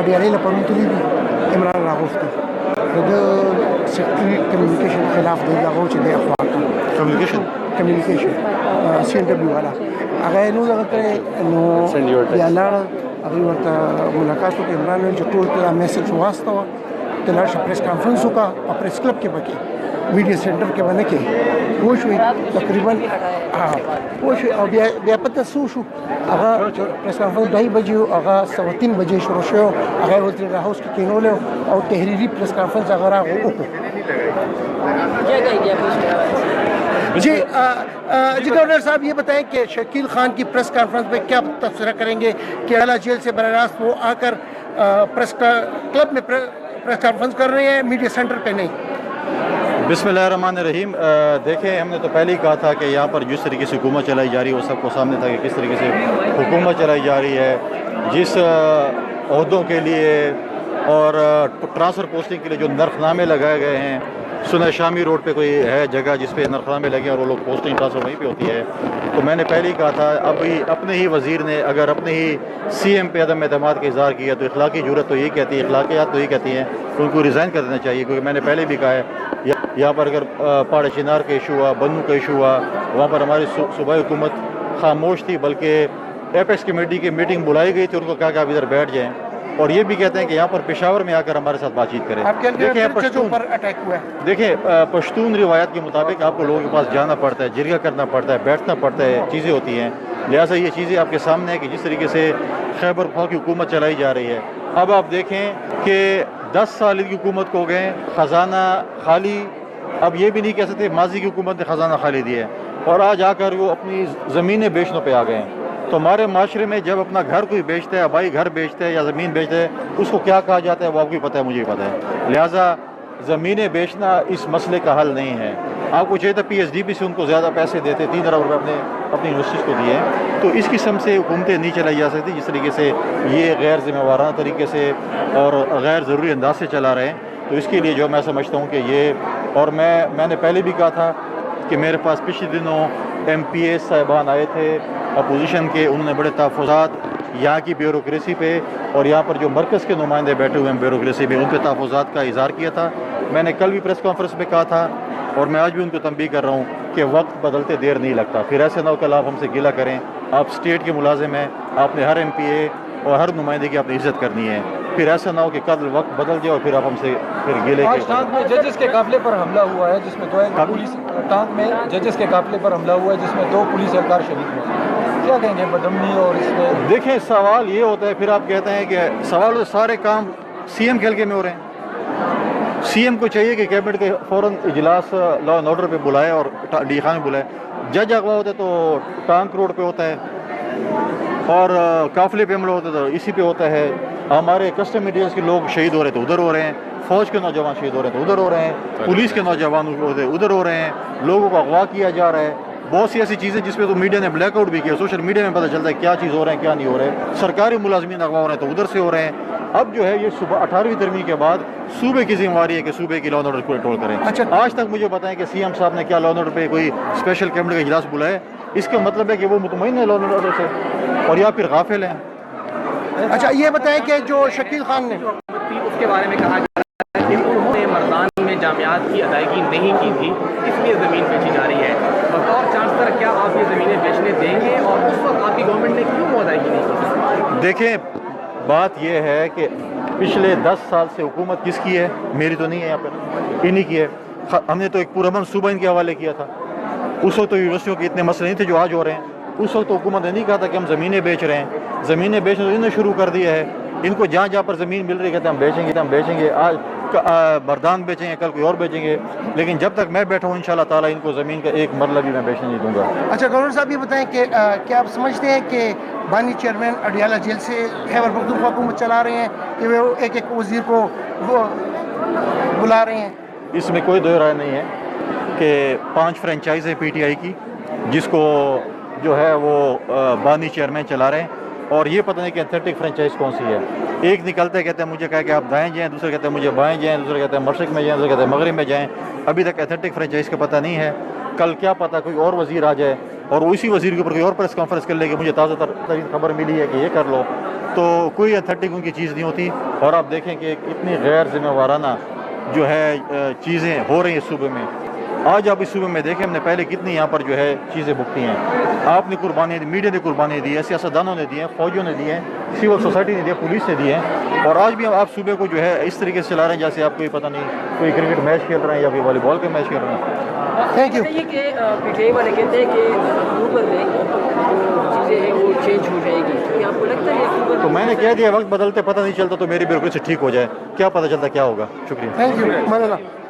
ابي علينا برونتلي امرار راغوفتي ده سكري كوميونيكيشن خلاف ده لاغو چې د اخوا کمیونیکیشن سی ان ډبلیو والا هغه نو دغه نو بیا لاړ هغه ورته ملاقات وکړ عمران چې ټول ته میسج واستو ته لاړ پریس کانفرنس وکړه په پریس کلب کې بکی میډیا سنټر کې باندې کې وشوي تقریبا وشوي او بیا پته شو هغه پریس کانفرنس 2 بجې هغه 3 بجې شروع شو هغه وزیر هاوس کې کینول او تحریری پریس کانفرنس هغه راغو جی گورنر صاحب یہ بتائیں کہ شکیل خان کی پریس کانفرنس میں کیا تبصرہ کریں گے کہ اعلیٰ جیل سے براہ راست وہ آ کر پریس کلب میں پریس کانفرنس کر رہے ہیں میڈیا سینٹر پہ نہیں؟ بسم اللہ الرحمن الرحیم۔ دیکھیں ہم نے تو پہلے ہی کہا تھا کہ یہاں پر جس طریقے سے حکومت چلائی جا رہی ہے وہ سب کو سامنے تھا کہ کس طریقے سے حکومت چلائی جا رہی ہے، جس عہدوں کے لیے اور ٹرانسفر پوسٹنگ کے لیے جو نرخ نامے لگائے گئے ہیں۔ سنہ شامی روڈ پہ کوئی ہے جگہ جس پہ نرخ نامے لگے اور وہ لوگ پوسٹنگ ٹرانسفر وہیں پہ ہوتی ہے، تو میں نے پہلے ہی کہا تھا ابھی اپنے ہی وزیر نے اگر اپنے ہی سی ایم پہ عدم اعتماد کا اظہار کیا تو اخلاقی جرت تو یہی کہتی ہے، اخلاقیات تو یہی کہتی ہیں کہ ان کو ریزائن کر دینا چاہیے، کیونکہ میں نے پہلے بھی کہا ہے یہاں پر اگر پہاڑ چنار کا ایشو ہوا، بنو کا ایشو ہوا، وہاں پر ہماری صوبائی حکومت خاموش تھی، بلکہ ایپیکس کمیٹی کی میٹنگ بلائی گئی تھی، ان کو کہا کہ آپ ادھر بیٹھ جائیں، اور یہ بھی کہتے ہیں کہ یہاں پر پشاور میں آ کر ہمارے ساتھ بات چیت کریں۔ دیکھیں پشتون روایت کے مطابق آپ کو لوگوں کے پاس جانا پڑتا ہے، جرگہ کرنا پڑتا ہے، بیٹھنا پڑتا ہے، چیزیں ہوتی ہیں، لہٰذا یہ چیزیں آپ کے سامنے ہیں کہ جس طریقے سے خیبر پختونخوا کی حکومت چلائی جا رہی ہے۔ اب آپ دیکھیں کہ 10 سال کی حکومت کو گئے، خزانہ خالی، اب یہ بھی نہیں کہہ سکتے ماضی کی حکومت نے خزانہ خالی دیا ہے، اور آج آ کر وہ اپنی زمینیں بیچنے پہ آ گئے ہیں۔ تو ہمارے معاشرے میں جب اپنا گھر کوئی بیچتا ہے، آبائی گھر بیچتا ہے یا زمین بیچتا ہے، اس کو کیا کہا جاتا ہے وہ آپ کو بھی پتہ ہے، مجھے بھی پتہ ہے، لہٰذا زمینیں بیچنا اس مسئلے کا حل نہیں ہے۔ آپ کو چاہیے تھا پی ایچ ڈی پی سے ان کو زیادہ پیسے دیتے، 3 ارب روپے اپنی یونیورسٹیز کو دیے ہیں، تو اس قسم سے حکومتیں نہیں چلائی جا سکتی جس طریقے سے یہ غیر ذمہ وارانہ طریقے سے اور غیر ضروری انداز سے چلا رہے ہیں۔ تو اس کے لیے جو میں سمجھتا ہوں کہ یہ، اور میں نے پہلے بھی کہا تھا کہ میرے پاس پچھلے دنوں ایم پی اے صاحبان آئے تھے اپوزیشن کے، انہوں نے بڑے تحفظات یہاں کی بیوروکریسی پہ اور یہاں پر جو مرکز کے نمائندے بیٹھے ہوئے ہیں بیوروکریسی پہ، ان پہ تحفظات کا اظہار کیا تھا۔ میں نے کل بھی پریس کانفرنس میں کہا تھا اور میں آج بھی ان کو تنبیہ کر رہا ہوں کہ وقت بدلتے دیر نہیں لگتا، پھر ایسے نہ ہو کل آپ ہم سے گلہ کریں، آپ اسٹیٹ کے ملازم ہیں، آپ نے ہر ایم پی اے اور ہر نمائندے کی اپنی عزت کرنی ہے، پھر ایسا نہ ہو کہ کل وقت بدل جائے اور پھر آپ ہم سے پھر گلے آج ٹانک میں ججز کے قافلے پر حملہ ہوا ہے جس میں 2 پولیس، ٹانک میں ججز کے قافلے پر حملہ ہوا ہے جس میں 2 پولیس اہلکار شہید ہوئے، کیا کہیں گے بدامنی اور اس میں؟ دیکھیں سوال یہ ہوتا ہے، پھر آپ کہتے ہیں کہ سوال سارے کام سی ایم کے حلقے میں ہو رہے ہیں۔ سی ایم کو چاہیے کہ کیبنٹ کے فوراً اجلاس لا اینڈ آرڈر پہ بلائے اور ڈی خان میں بلائے، جج اغوا ہوتا ہے تو ٹانک روڈ پہ ہوتا ہے، اور قافلے پہ حملہ ہوتا ہے تو اسی پہ ہوتا ہے۔ ہمارے کسٹم میڈیاز کے لوگ شہید ہو رہے تو ادھر ہو رہے ہیں، فوج کے نوجوان شہید ہو رہے ہیں تو ادھر ہو رہے ہیں، پولیس کے نوجوان ادھر ہو رہے ہیں، لوگوں کو اغوا کیا جا رہا ہے، بہت سی ایسی چیزیں جس پہ تو میڈیا نے بلیک آؤٹ بھی کیا، سوشل میڈیا میں پتہ چلتا ہے کیا چیز ہو رہے ہیں کیا نہیں ہو رہے ہیں، سرکاری ملازمین اغوا ہو رہے ہیں تو ادھر سے ہو رہے ہیں۔ اب جو ہے یہ صبح 18ویں ترمیم کے بعد صوبے کی ذمہ داری ہے کہ صوبے کی لا اینڈ آرڈر کو کنٹرول کریں۔ آج تک مجھے بتائیں کہ سی ایم صاحب نے کیا لا اینڈ آرڈر پہ کوئی اسپیشل کیبنٹ کا اجلاس بلایا، اس کا مطلب ہے کہ وہ مطمئن ہے لا اینڈ آرڈر سے اور یا پھر غافل ہیں۔ اچھا یہ بتائیں کہ جو شکیل خان نے اس کے بارے میں کہا جا رہا ہے کہ انہوں نے مردان میں جامعات کی ادائیگی نہیں کی تھی، اس لیے زمین بیچی جا رہی ہے، بطور چانسلر کیا آپ یہ زمینیں بیچنے دیں گے اور اس وقت آپ کی گورنمنٹ نے کیوں ادائیگی نہیں کی؟ دیکھیں بات یہ ہے کہ پچھلے 10 سال سے حکومت کس کی ہے؟ میری تو نہیں ہے یہاں پر، انہی کی ہے. ہم نے تو ایک پورا منصوبہ ان کے حوالے کیا تھا. اس وقت تو یونیورسٹیوں کے اتنے مسئلے نہیں تھے جو آج ہو رہے ہیں. اس وقت تو حکومت نے نہیں کہا تھا کہ ہم زمینیں بیچ رہے ہیں. زمینیں بیچنا تو انہوں نے شروع کر دیا ہے. ان کو جہاں جہاں پر زمین مل رہی ہے کہتے ہیں ہم بیچیں گے، ہم بیچیں گے. آج مردان بیچیں گے، کل کوئی اور بیچیں گے. لیکن جب تک میں بیٹھا ہوں انشاءاللہ تعالیٰ ان کو زمین کا ایک مرلہ بھی میں بیچنے نہیں دوں گا. اچھا گورنر صاحب یہ بتائیں کہ کیا آپ سمجھتے ہیں کہ بانی چیئرمین اڈیالہ جیل سے خیبر پختونخوا حکومت چلا رہے ہیں کہ وہ ایک ایک وزیر کو وہ بلا رہے ہیں؟ اس میں کوئی دو رائے نہیں ہے کہ 5 فرنچائز ہے پی ٹی آئی کی جس کو جو ہے وہ بانی چیئرمین چلا رہے ہیں. اور یہ پتہ نہیں کہ ایتھنٹک فرنچائز کون سی ہے. ایک نکلتے کہتے ہیں مجھے کہا کہ آپ دائیں جائیں، دوسرے کہتے ہیں مجھے بائیں جائیں، دوسرے کہتے ہیں مشرق میں جائیں، دوسرے کہتے ہیں مغرب میں جائیں. ابھی تک ایتھنٹک فرنچائز کا پتہ نہیں ہے. کل کیا پتہ کوئی اور وزیر آ جائے اور اسی وزیر کے اوپر کوئی اور پریس کانفرنس کر لے کہ مجھے تازہ ترین خبر ملی ہے کہ یہ کر لو. تو کوئی ایتھنٹک ان کی چیز نہیں ہوتی. اور آپ دیکھیں کہ اتنی غیر ذمہ وارانہ جو ہے چیزیں ہو رہی ہیں صوبے میں. آج آپ اس صوبے میں دیکھیں ہم نے پہلے کتنی یہاں پر جو ہے چیزیں بھگتی ہیں. آپ نے قربانی دی، میڈیا نے قربانی دی ہے، سیاستدانوں نے دی ہیں، فوجیوں نے دی ہیں، سول سوسائٹی نے دی ہے، پولیس نے دی ہیں. اور آج بھی آپ صوبے کو جو ہے اس طریقے سے چلا رہے ہیں جیسے آپ کو یہ پتہ نہیں کوئی کرکٹ میچ کھیل رہے ہیں یا کوئی والی بال کا میچ کھیل رہے ہیں. Thank you. یہ کہ پی ٹی آئی والے کہتے ہیں کہ اکتوبر میں جو چیزیں ہیں وہ چینج ہو جائے گی. کیا آپ کو لگتا ہے اکتوبر تو میں نے کہہ دیا وقت بدلتے پتہ نہیں چلتا تو میری بیوروکریسی ٹھیک ہو جائے. کیا پتہ چلتا کیا ہوگا. شکریہ. Thank you.